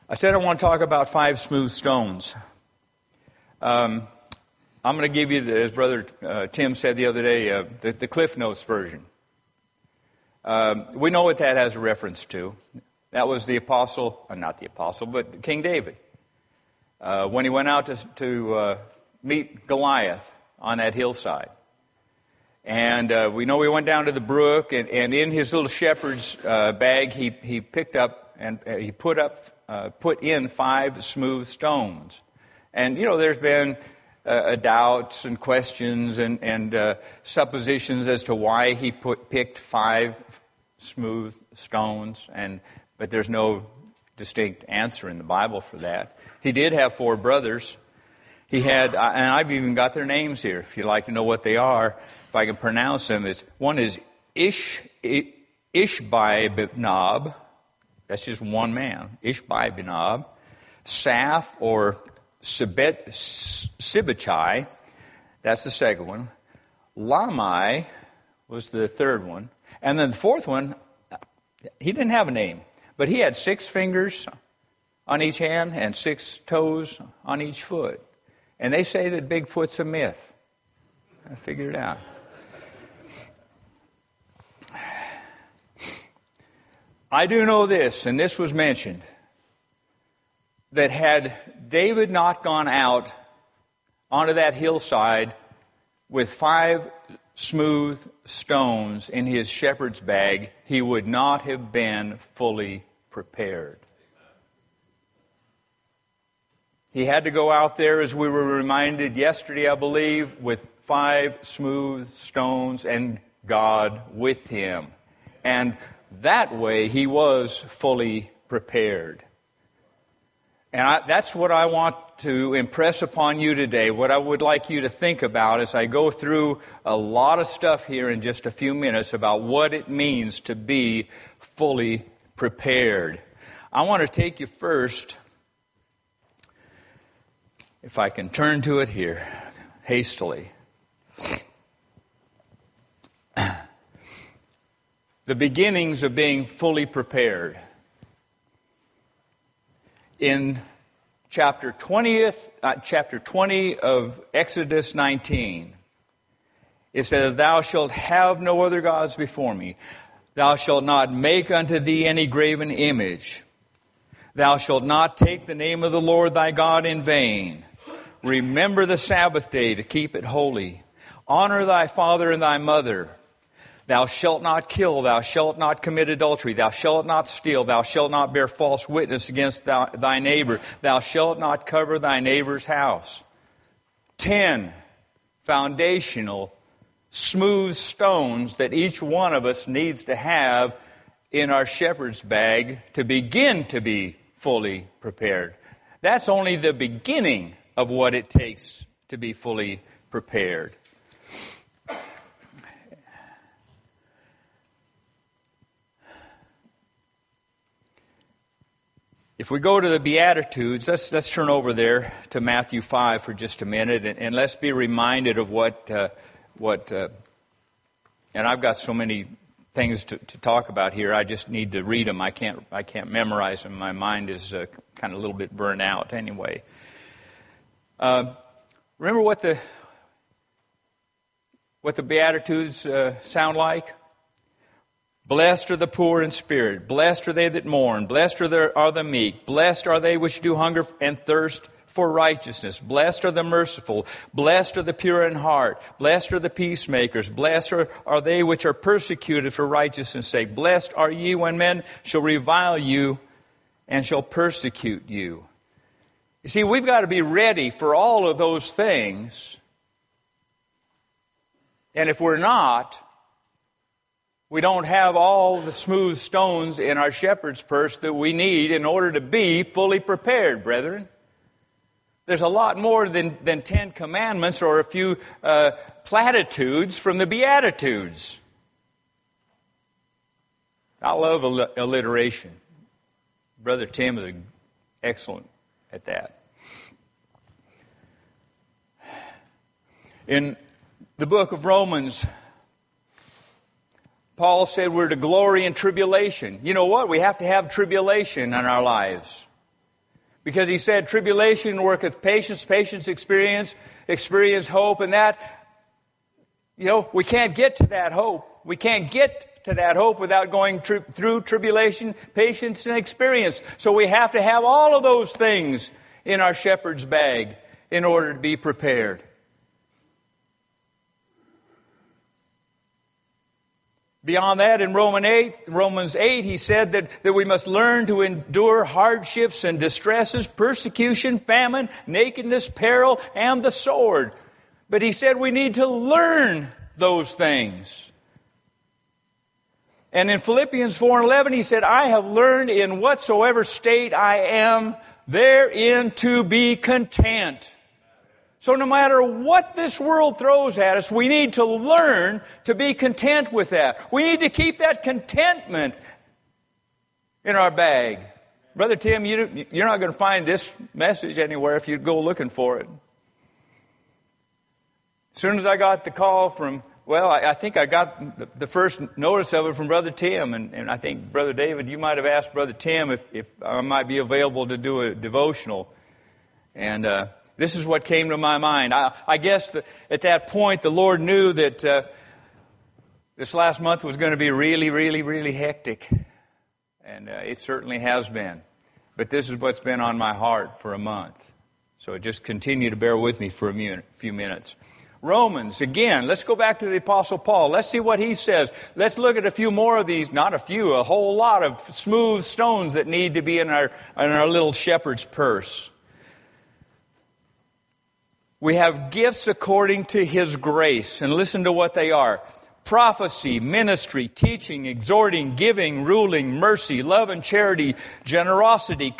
I said I want to talk about 5 smooth stones. I'm going to give you, as Brother Tim said the other day, the Cliff Notes version. We know what that has a reference to. That was the apostle, not the apostle, but King David. When he went out to meet Goliath on that hillside. And we know he went down to the brook, and in his little shepherd's bag, he picked up and he put in 5 smooth stones. And, there's been doubts and questions and suppositions as to why he picked 5 smooth stones, but there's no distinct answer in the Bible for that. He did have 4 brothers. He had, and I've even got their names here, if you'd like to know what they are, if I can pronounce them. One is Ishbi-Benob. That's just one man. Ishbi-Benob. Saph or Sibbachai. That's the second one. Lamai was the third one. And then the fourth one, he didn't have a name, but he had 6 fingers on each hand and 6 toes on each foot. And they say that Bigfoot's a myth. I figured it out. I do know this, and this was mentioned, that had David not gone out onto that hillside with 5 smooth stones in his shepherd's bag, he would not have been fully prepared. He had to go out there, as we were reminded yesterday, I believe, with 5 smooth stones and God with him. And that way he was fully prepared. And that's what I want to impress upon you today, what I would like you to think about as I go through a lot of stuff here in just a few minutes about what it means to be fully prepared. I want to take you first, if I can turn to it here, hastily. The beginnings of being fully prepared. In chapter 20 of Exodus 19, it says, "Thou shalt have no other gods before me. Thou shalt not make unto thee any graven image. Thou shalt not take the name of the Lord thy God in vain. Remember the Sabbath day to keep it holy. Honor thy father and thy mother. Thou shalt not kill, thou shalt not commit adultery, thou shalt not steal, thou shalt not bear false witness against thy neighbor, thou shalt not cover thy neighbor's house." 10 foundational, smooth stones that each one of us needs to have in our shepherd's bag to begin to be fully prepared. That's only the beginning of what it takes to be fully prepared. If we go to the Beatitudes, let's turn over there to Matthew 5 for just a minute, and let's be reminded of what, and I've got so many things to talk about here. I just need to read them. I can't memorize them. My mind is kind of a little bit burned out anyway. Remember what the Beatitudes sound like? Blessed are the poor in spirit. Blessed are they that mourn. Blessed are the meek. Blessed are they which do hunger and thirst for righteousness. Blessed are the merciful. Blessed are the pure in heart. Blessed are the peacemakers. Blessed are they which are persecuted for righteousness' sake. Blessed are ye when men shall revile you and shall persecute you. You see, we've got to be ready for all of those things. And if we're not, we don't have all the smooth stones in our shepherd's purse that we need in order to be fully prepared, brethren. There's a lot more than 10 commandments or a few platitudes from the Beatitudes. I love alliteration. Brother Tim is excellent at that. In the book of Romans, Paul said we're to glory in tribulation. You know what? We have to have tribulation in our lives. Because he said, tribulation worketh patience, patience experience hope, and that, we can't get to that hope. We can't get to that hope without going through tribulation, patience, and experience. So we have to have all of those things in our shepherd's bag in order to be prepared. Beyond that, in Romans 8, he said that we must learn to endure hardships and distresses, persecution, famine, nakedness, peril, and the sword. But he said we need to learn those things. And in Philippians 4:11, he said, I have learned in whatsoever state I am, therein to be content. So no matter what this world throws at us, we need to learn to be content with that. We need to keep that contentment in our bag. Brother Tim, you're not going to find this message anywhere if you go looking for it. As soon as I got the call from, I think I got the first notice of it from Brother Tim. And I think, Brother David, you might have asked Brother Tim if I might be available to do a devotional. And this is what came to my mind. I guess at that point the Lord knew that this last month was going to be really, really, really hectic. And it certainly has been. But this is what's been on my heart for a month. So just continue to bear with me for a few minutes. Romans, again, let's go back to the Apostle Paul. Let's see what he says. Let's look at a few more of these, not a few, a whole lot of smooth stones that need to be in our little shepherd's purse. We have gifts according to His grace. And listen to what they are. Prophecy, ministry, teaching, exhorting, giving, ruling, mercy, love and charity, generosity,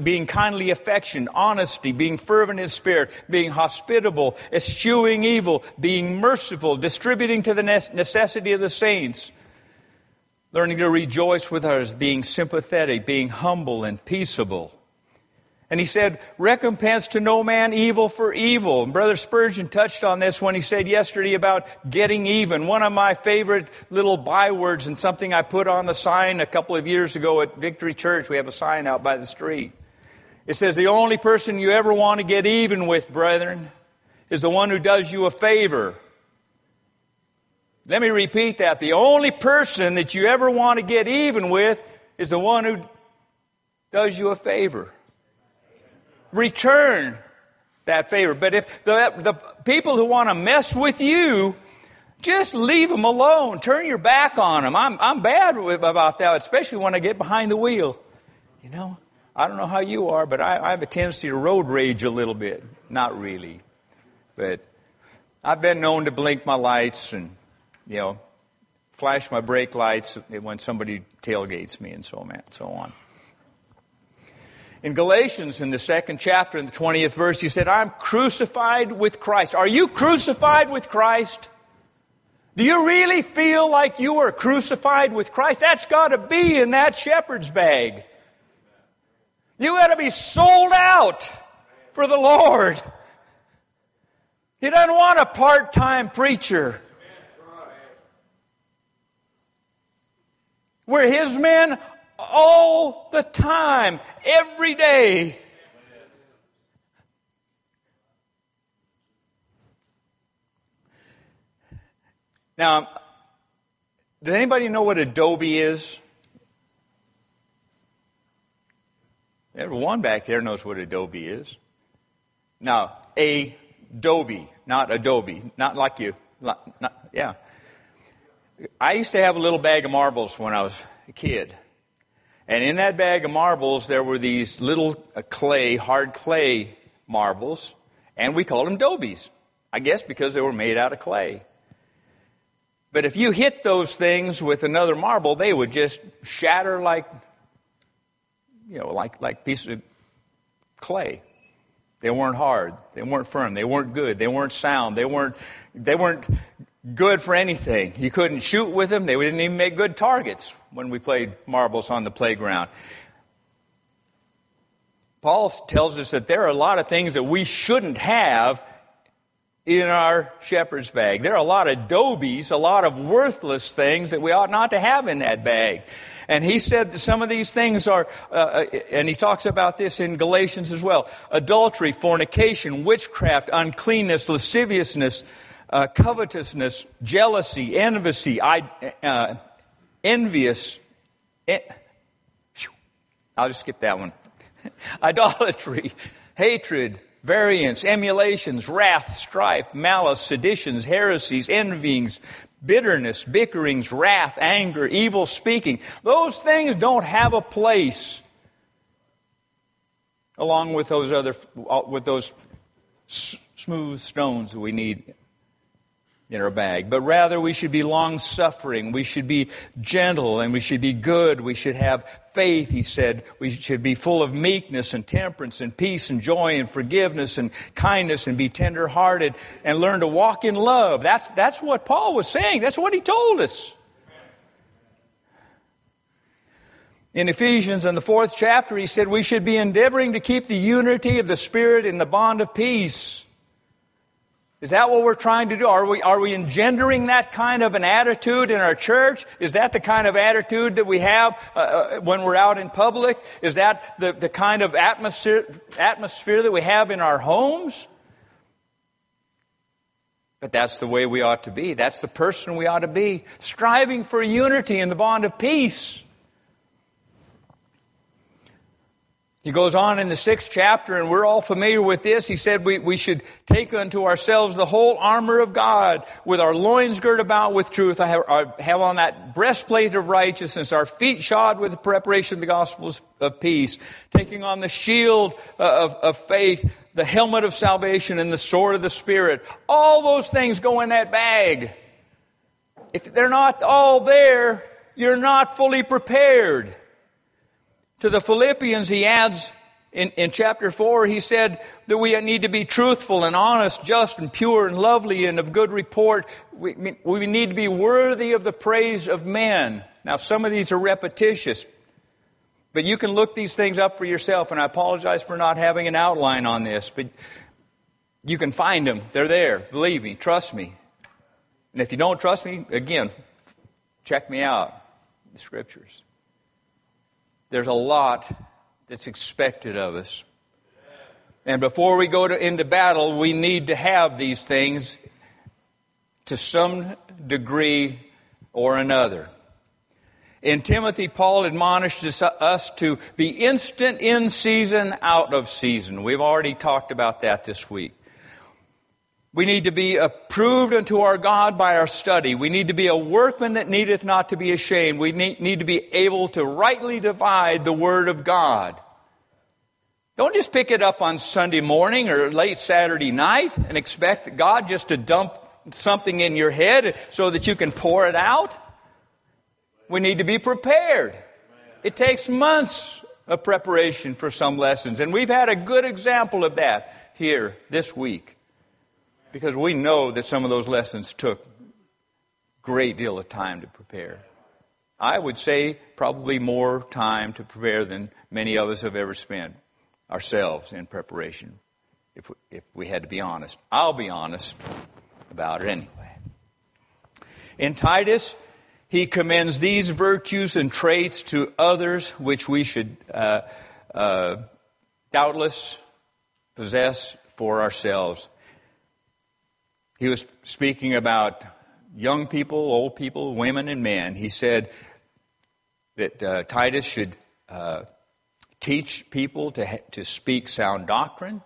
being kindly affectioned, honesty, being fervent in spirit, being hospitable, eschewing evil, being merciful, distributing to the necessity of the saints, learning to rejoice with others, being sympathetic, being humble and peaceable. And he said, recompense to no man evil for evil. And Brother Spurgeon touched on this when he said yesterday about getting even. One of my favorite little bywords and something I put on the sign a couple of years ago at Victory Church. We have a sign out by the street. It says, the only person you ever want to get even with, brethren, is the one who does you a favor. Let me repeat that. The only person that you ever want to get even with is the one who does you a favor. Return that favor. But if the people who want to mess with you, just leave them alone. Turn your back on them. I'm bad about that, especially when I get behind the wheel. I don't know how you are, but I have a tendency to road rage a little bit. Not really. But I've been known to blink my lights and, flash my brake lights when somebody tailgates me and so on. In Galatians, in the 2nd chapter, in the 20th verse, he said, I'm crucified with Christ. Are you crucified with Christ? Do you really feel like you are crucified with Christ? That's got to be in that shepherd's bag. You got to be sold out for the Lord. He doesn't want a part-time preacher. We're His men all the time, every day. Now, does anybody know what Adobe is? Everyone back there knows what Adobe is. Now, Adobe, not Adobe, not like you. Yeah. I used to have a little bag of marbles when I was a kid. And in that bag of marbles, there were these little hard clay marbles, and we called them dobies. I guess because they were made out of clay. But if you hit those things with another marble, they would just shatter like pieces of clay. They weren't hard. They weren't firm. They weren't good. They weren't sound. They weren't good for anything. You couldn't shoot with them. They didn't even make good targets when we played marbles on the playground. Paul tells us that there are a lot of things that we shouldn't have in our shepherd's bag. There are a lot of dobies, a lot of worthless things that we ought not to have in that bag. And he said that some of these things are, and he talks about this in Galatians as well, adultery, fornication, witchcraft, uncleanness, lasciviousness, covetousness, jealousy, envious. I'll just skip that one. Idolatry, hatred, variance, emulations, wrath, strife, malice, seditions, heresies, envyings, bitterness, bickerings, wrath, anger, evil speaking. Those things don't have a place along with those smooth stones that we need in our bag. But rather we should be long-suffering, we should be gentle, and we should be good. We should have faith, he said. We should be full of meekness and temperance and peace and joy and forgiveness and kindness and be tender-hearted and learn to walk in love. That's what Paul was saying. That's what he told us. In Ephesians, in the 4th chapter, he said we should be endeavoring to keep the unity of the Spirit in the bond of peace. Is that what we're trying to do? Are we engendering that kind of an attitude in our church? Is that the kind of attitude that we have when we're out in public? Is that the kind of atmosphere that we have in our homes? But that's the way we ought to be. That's the person we ought to be. Striving for unity in the bond of peace. He goes on in the 6th chapter, and we're all familiar with this. He said we should take unto ourselves the whole armor of God, with our loins girt about with truth. I have on that breastplate of righteousness, our feet shod with the preparation of the gospel of peace, taking on the shield of faith, the helmet of salvation, and the sword of the Spirit. All those things go in that bag. If they're not all there, you're not fully prepared. To the Philippians, he adds in chapter 4, he said that we need to be truthful and honest, just and pure and lovely and of good report. We need to be worthy of the praise of men. Now, some of these are repetitious, but you can look these things up for yourself, and I apologize for not having an outline on this, but you can find them. They're there. Believe me. Trust me. And if you don't trust me, again, check me out. The Scriptures. There's a lot that's expected of us. And before we go into battle, we need to have these things to some degree or another. In Timothy, Paul admonished us to be instant in season, out of season. We've already talked about that this week. We need to be approved unto our God by our study. We need to be a workman that needeth not to be ashamed. We need to be able to rightly divide the Word of God. Don't just pick it up on Sunday morning or late Saturday night and expect God just to dump something in your head so that you can pour it out. We need to be prepared. It takes months of preparation for some lessons, and we've had a good example of that here this week. Because we know that some of those lessons took a great deal of time to prepare. I would say probably more time to prepare than many of us have ever spent ourselves in preparation, if we had to be honest. I'll be honest about it anyway. In Titus, he commends these virtues and traits to others which we should doubtless possess for ourselves. He was speaking about young people, old people, women and men. He said that Titus should teach people to speak sound doctrine,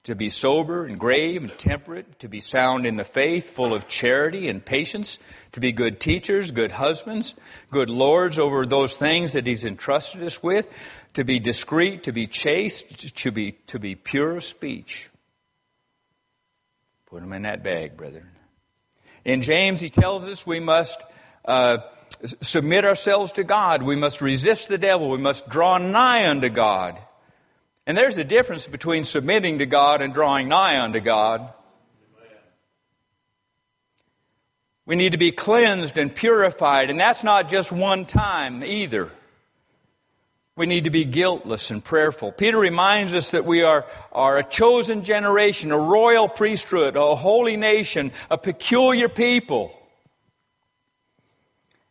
to be sober and grave and temperate, to be sound in the faith, full of charity and patience, to be good teachers, good husbands, good lords over those things that he's entrusted us with, to be discreet, to be chaste, to be pure of speech. Put them in that bag, brethren. In James, he tells us we must submit ourselves to God. We must resist the devil. We must draw nigh unto God. And there's the difference between submitting to God and drawing nigh unto God. We need to be cleansed and purified, and that's not just one time either. We need to be guiltless and prayerful. Peter reminds us that we are a chosen generation, a royal priesthood, a holy nation, a peculiar people.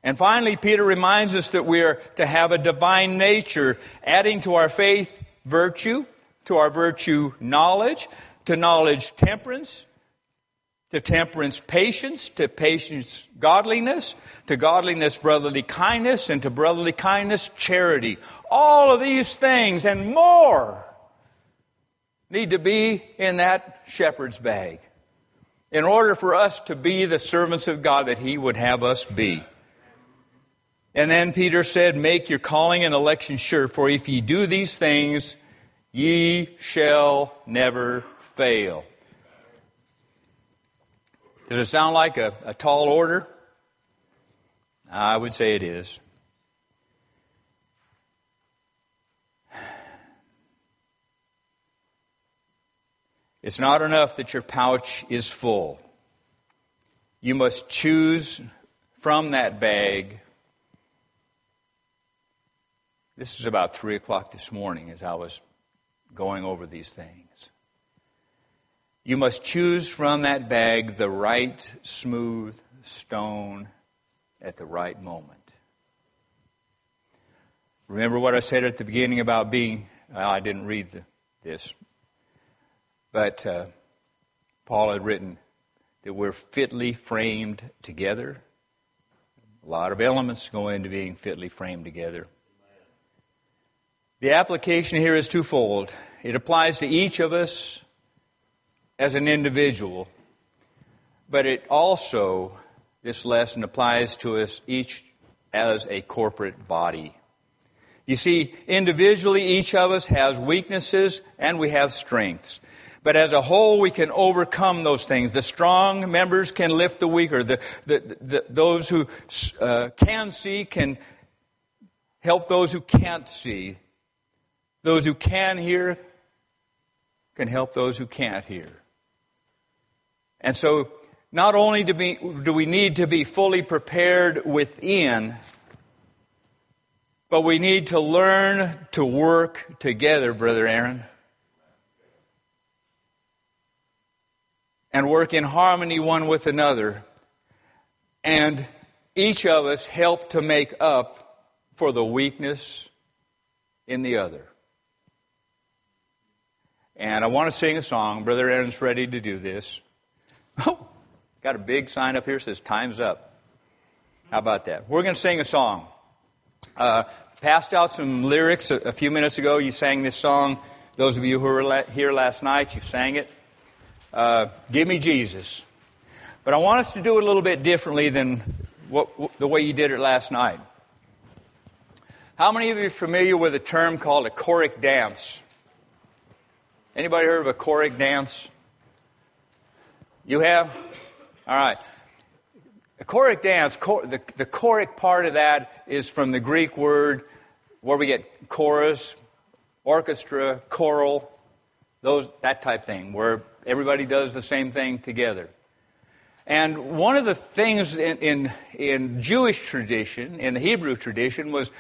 And finally, Peter reminds us that we are to have a divine nature, adding to our faith virtue, to our virtue knowledge, to knowledge temperance, to temperance patience, to patience godliness, to godliness brotherly kindness, and to brotherly kindness charity. All of these things and more need to be in that shepherd's bag in order for us to be the servants of God that He would have us be. And then Peter said, make your calling and election sure, for if ye do these things, ye shall never fail. Does it sound like a tall order? I would say it is. It's not enough that your pouch is full. You must choose from that bag. This is about 3 o'clock this morning as I was going over these things. You must choose from that bag the right smooth stone at the right moment. Remember what I said at the beginning about being, I didn't read this, but Paul had written that we're fitly framed together. A lot of elements go into being fitly framed together. The application here is twofold. It applies to each of us as an individual, but it also, this lesson applies to us each as a corporate body. You see, individually, each of us has weaknesses and we have strengths. But as a whole, we can overcome those things. The strong members can lift the weaker. Those who can see can help those who can't see. Those who can hear can help those who can't hear. And so, not only do we need to be fully prepared within, but we need to learn to work together, Brother Aaron. And work in harmony one with another. And each of us help to make up for the weakness in the other. And I want to sing a song. Brother Aaron's ready to do this. Oh, got a big sign up here that says time's up. How about that? We're going to sing a song. Passed out some lyrics a few minutes ago. You sang this song. Those of you who were here last night, you sang it. Give me Jesus. But I want us to do it a little bit differently than the way you did it last night. How many of you are familiar with a term called a choric dance? Anybody heard of a choric dance? You have? All right. A choric dance, the choric part of that is from the Greek word where we get chorus, orchestra, choral, that type thing, where everybody does the same thing together. And one of the things in Jewish tradition, in the Hebrew tradition, was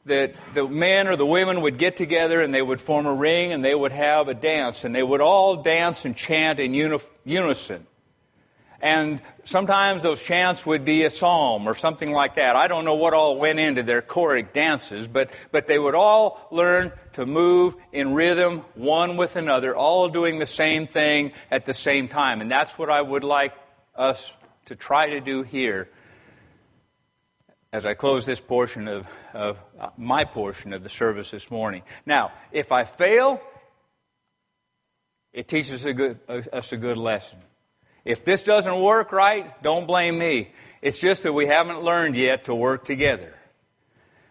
that the men or the women would get together and they would form a ring and they would have a dance. And they would all dance and chant in unison. And sometimes those chants would be a psalm or something like that. I don't know what all went into their choric dances, but they would all learn to move in rhythm one with another, all doing the same thing at the same time. And that's what I would like us to try to do here as I close this portion of my portion of the service this morning. Now, if I fail, it teaches us a good lesson. If this doesn't work right, don't blame me. It's just that we haven't learned yet to work together.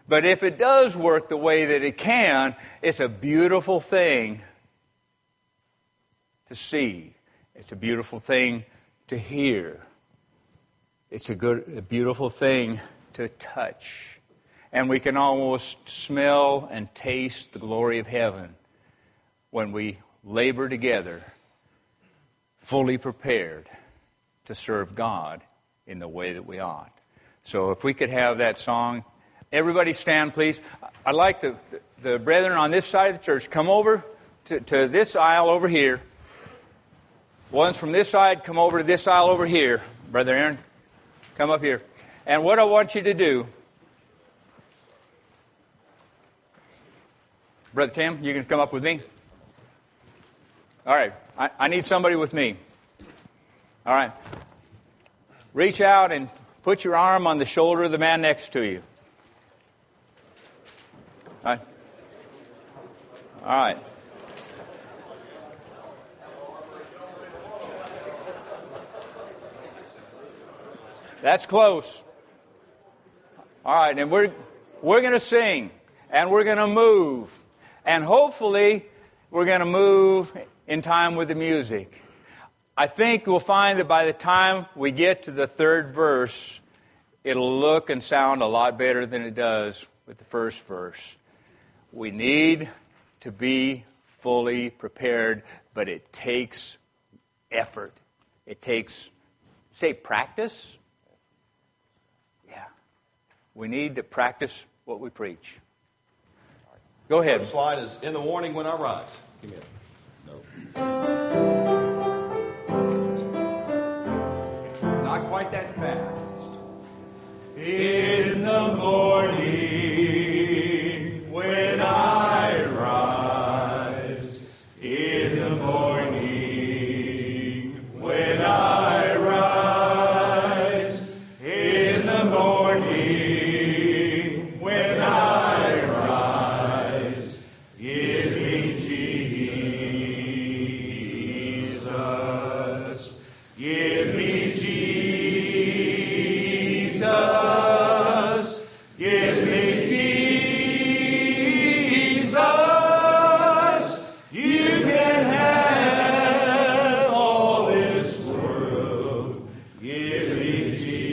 But if it does work the way that it can, it's a beautiful thing to see. It's a beautiful thing to hear. It's a beautiful thing to touch. And we can almost smell and taste the glory of heaven when we labor together, fully prepared to serve God in the way that we ought. So if we could have that song, Everybody stand, please. I'd like the brethren on this side of the church come over to this aisle over here. Ones from this side come over to this aisle over here. Brother Aaron, come up here. And what I want you to do, Brother Tim, you can come up with me? All right. I need somebody with me. All right. Reach out and put your arm on the shoulder of the man next to you. All right. All right. That's close. All right, and we're going to sing, and we're going to move, and hopefully we're going to move in time with the music. I think we'll find that by the time we get to the third verse, it'll look and sound a lot better than it does with the first verse. We need to be fully prepared, but it takes effort. It takes, say, practice. Yeah. We need to practice what we preach. Go ahead. The slide is in the morning when I rise. Give me a Not quite that fast. In the morning when I rise, in the morning when I rise, in the morning when I rise, give me Jesus, give me Jesus. Give me Jesus. You can have all this world. Give me Jesus.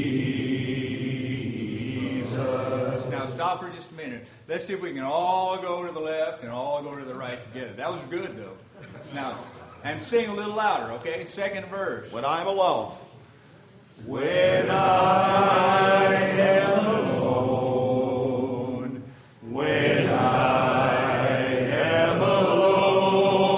Now stop for just a minute. Let's see if we can all go to the left and all go to the right together. That was good, though. Now, and sing a little louder, okay? Second verse. When I'm alone. When I am alone. When I am alone.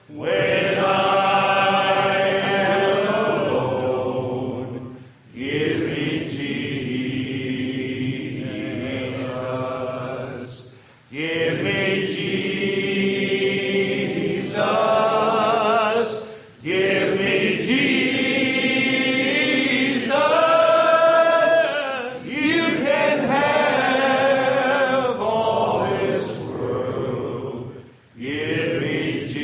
When I am alone. Give me Jesus. Give me Jesus. Give me Jesus. You can have all this world. Give me Jesus.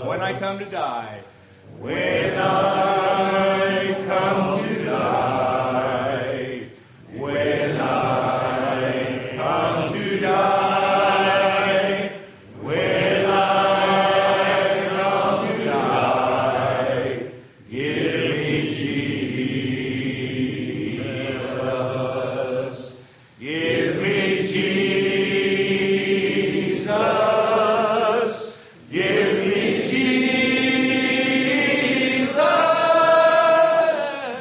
When I come to die. When I come to die. When I come to die. When I come to die. Give me Jesus. Give me Jesus. Give me Jesus.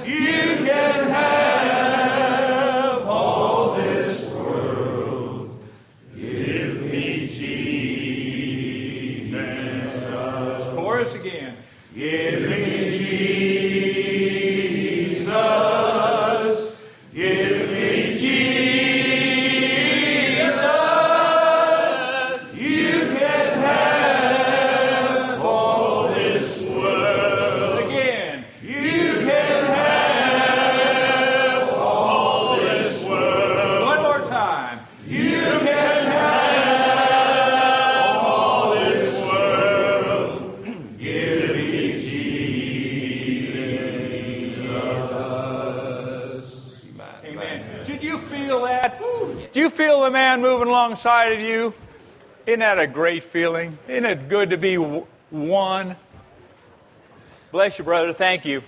You can have all this world. Give me Jesus. Chorus again. Give me Jesus. Give me Jesus. You can have all this world. Again. You can have all this world. One more time. You can have all this world. Give me Jesus. Amen. Did you feel that? Did you feel the man moving alongside of you? Isn't that a great feeling? Isn't it good to be one? Bless you, brother. Thank you.